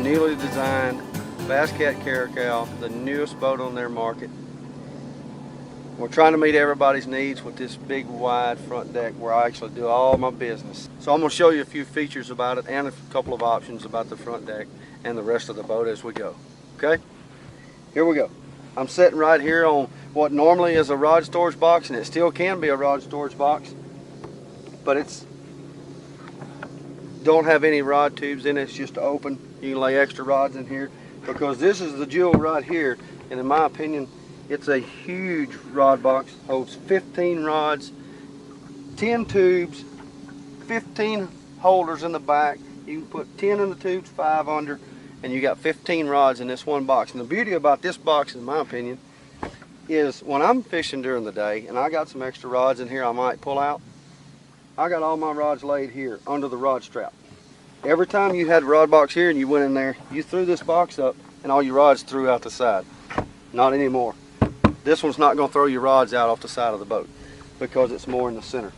newly designed CAT CARACAL, the newest boat on their market. We're trying to meet everybody's needs with this big wide front deck where I actually do all my business. So I'm going to show you a few features about it and a couple of options about the front deck and the rest of the boat as we go. Okay, here we go. I'm sitting right here on what normally is a rod storage box, and it still can be a rod storage box, but it's don't have any rod tubes in it. It's just open. You can lay extra rods in here because this is the jewel right here, and in my opinion it's a huge rod box. Holds 15 rods, 10 tubes, 15 holders in the back. You can put 10 in the tubes, 5 under, and you got 15 rods in this one box. And the beauty about this box, in my opinion, is when I'm fishing during the day and I got some extra rods in here I might pull out, I got all my rods laid here under the rod strap. Every time you had a rod box here and you went in there, you threw this box up and all your rods threw out the side. Not anymore. This one's not going to throw your rods out off the side of the boat because it's more in the center.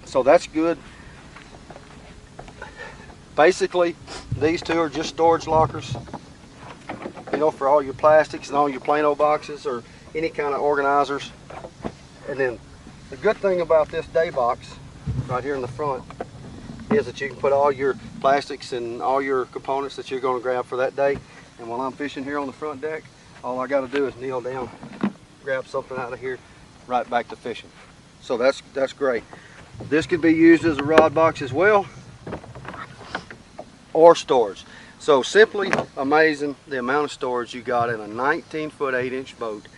So that's good. Basically, these two are just storage lockers, you know, for all your plastics and all your Plano boxes or any kind of organizers. And then the good thing about this day box right here in the front is that you can put all your plastics and all your components that you're going to grab for that day. And while I'm fishing here on the front deck, all I got to do is kneel down, grab something out of here, right back to fishing. So that's great. This could be used as a rod box as well, or storage. So simply amazing the amount of storage you got in a 19-foot 8-inch boat,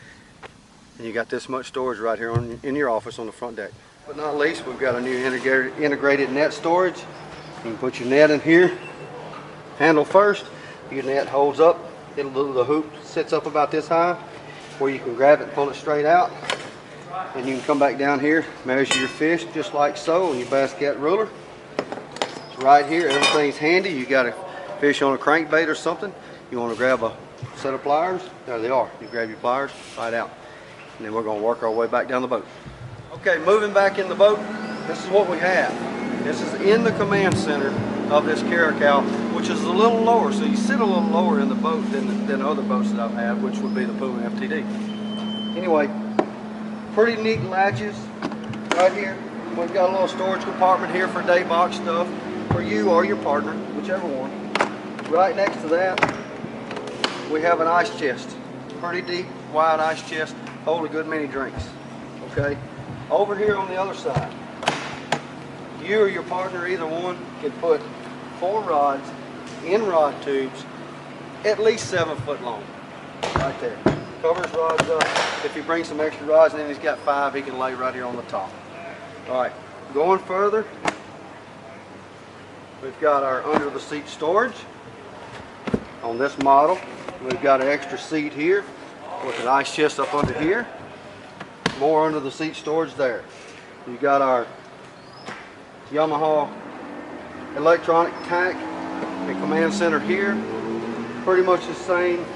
and you got this much storage right here in your office on the front deck. But not least, we've got a new integrated net storage. You can put your net in here, handle first. Your net holds up. The hoop sits up about this high where you can grab it and pull it straight out. And you can come back down here, measure your fish just like so on your basket ruler. It's right here, everything's handy. You got a fish on a crankbait or something. You want to grab a set of pliers, there they are. You grab your pliers, right out. And then we're going to work our way back down the boat. Okay, moving back in the boat, this is what we have. This is in the command center of this CARACAL, which is a little lower, so you sit a little lower in the boat than other boats that I've had, which would be the Puma FTD. Anyway, pretty neat latches right here. We've got a little storage compartment here for day box stuff for you or your partner, whichever one. Right next to that, we have an ice chest. Pretty deep, wide ice chest, hold a good many drinks. Okay. Over here on the other side, you or your partner, either one, can put 4 rods in rod tubes, at least 7 foot long, right there. Covers rods up. If he brings some extra rods and then he's got 5, he can lay right here on the top. All right, going further, we've got our under the seat storage. On this model, we've got an extra seat here with an ice chest up under here. More under the seat storage there. You got our Yamaha electronic tank and command center here. Pretty much the same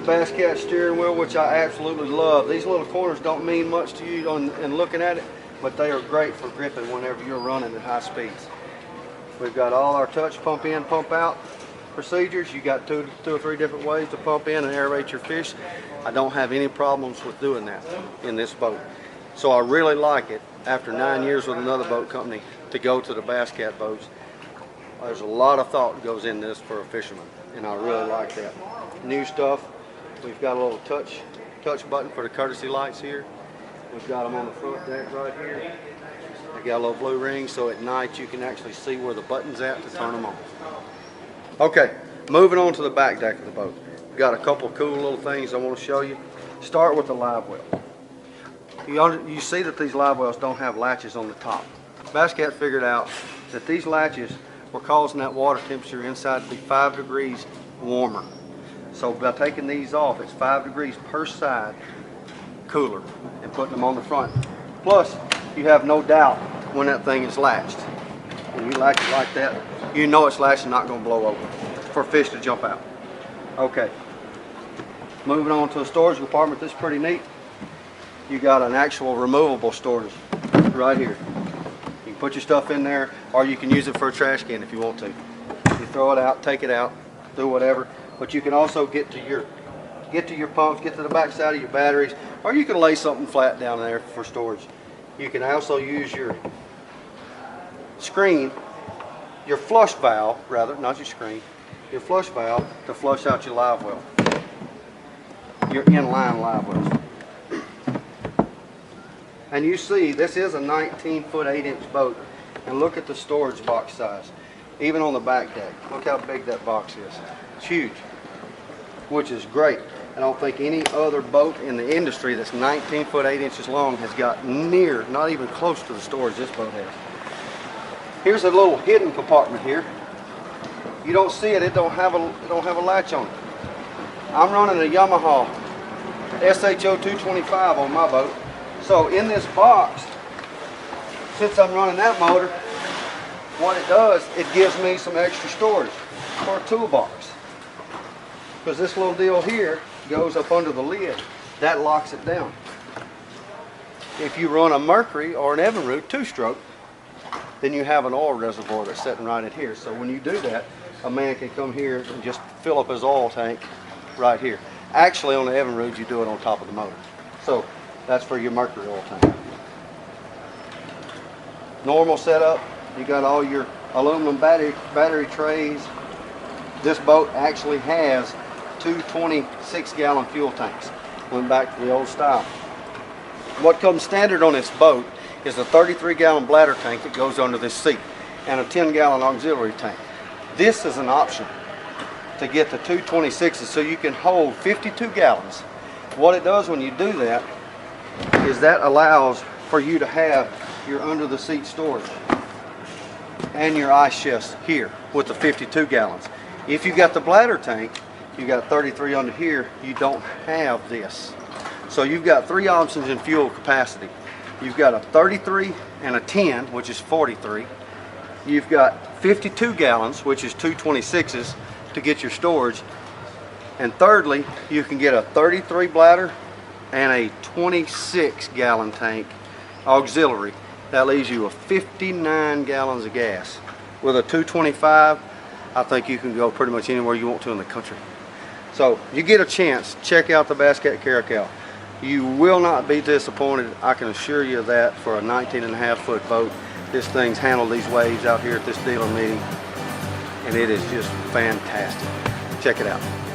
Basscat steering wheel, which I absolutely love. These little corners don't mean much to you in looking at it, but they are great for gripping whenever you're running at high speeds. We've got all our touch pump in, pump out procedures. You got two or three different ways to pump in and aerate your fish. I don't have any problems with doing that in this boat. So I really like it after 9 years with another boat company to go to the Basscat boats. There's a lot of thought goes in this for a fisherman, and I really like that. New stuff. We've got a little touch button for the courtesy lights here. We've got them on the front deck right here. They got a little blue ring, so at night you can actually see where the button's at to turn them on. Okay, moving on to the back deck of the boat. We've got a couple cool little things I want to show you. Start with the live well. You see that these live wells don't have latches on the top. Basscat figured out that these latches were causing that water temperature inside to be 5 degrees warmer. So by taking these off, it's 5 degrees per side cooler and putting them on the front. Plus, you have no doubt when that thing is latched. When you latch it like that, you know it's latched and not going to blow open for fish to jump out. Okay, moving on to the storage compartment. This is pretty neat. You got an actual removable storage right here. You can put your stuff in there, or you can use it for a trash can if you want to. You throw it out, take it out, do whatever. But you can also get to your pumps, get to the back side of your batteries, or you can lay something flat down there for storage. You can also use your screen, your flush valve, rather, not your screen, your flush valve to flush out your live well, your inline live wells. And you see, this is a 19-foot 8-inch boat, and look at the storage box size, even on the back deck. Look how big that box is. It's huge, which is great. I don't think any other boat in the industry that's 19 foot 8 inches long has got near, not even close to the storage this boat has. Here's a little hidden compartment here. You don't see it, it don't have a latch on it. I'm running a Yamaha SHO 225 on my boat. So in this box, since I'm running that motor, what it does, it gives me some extra storage for a toolbox. Because this little deal here goes up under the lid, that locks it down. If you run a Mercury or an Evinrude 2-stroke, then you have an oil reservoir that's sitting right in here. So when you do that, a man can come here and just fill up his oil tank right here. Actually, on the Evinrude, you do it on top of the motor. So that's for your Mercury oil tank. Normal setup, you got all your aluminum battery trays. This boat actually has 2 26-gallon fuel tanks. Went back to the old style. What comes standard on this boat is a 33-gallon bladder tank that goes under this seat and a 10-gallon auxiliary tank. This is an option to get the 2 26s so you can hold 52 gallons. What it does when you do that is that allows for you to have your under the seat storage and your ice chests here with the 52 gallons. If you got the bladder tank, you got 33 under here, you don't have this. So you've got 3 options in fuel capacity. You've got a 33 and a 10, which is 43. You've got 52 gallons, which is 2 26s to get your storage. And thirdly, you can get a 33 bladder and a 26-gallon tank auxiliary. That leaves you with 59 gallons of gas. With a 225, I think you can go pretty much anywhere you want to in the country. So you get a chance, check out the CAT CARACAL. You will not be disappointed, I can assure you that, for a 19.5-foot boat. This thing's handled these waves out here at this dealer meeting, and it is just fantastic. Check it out.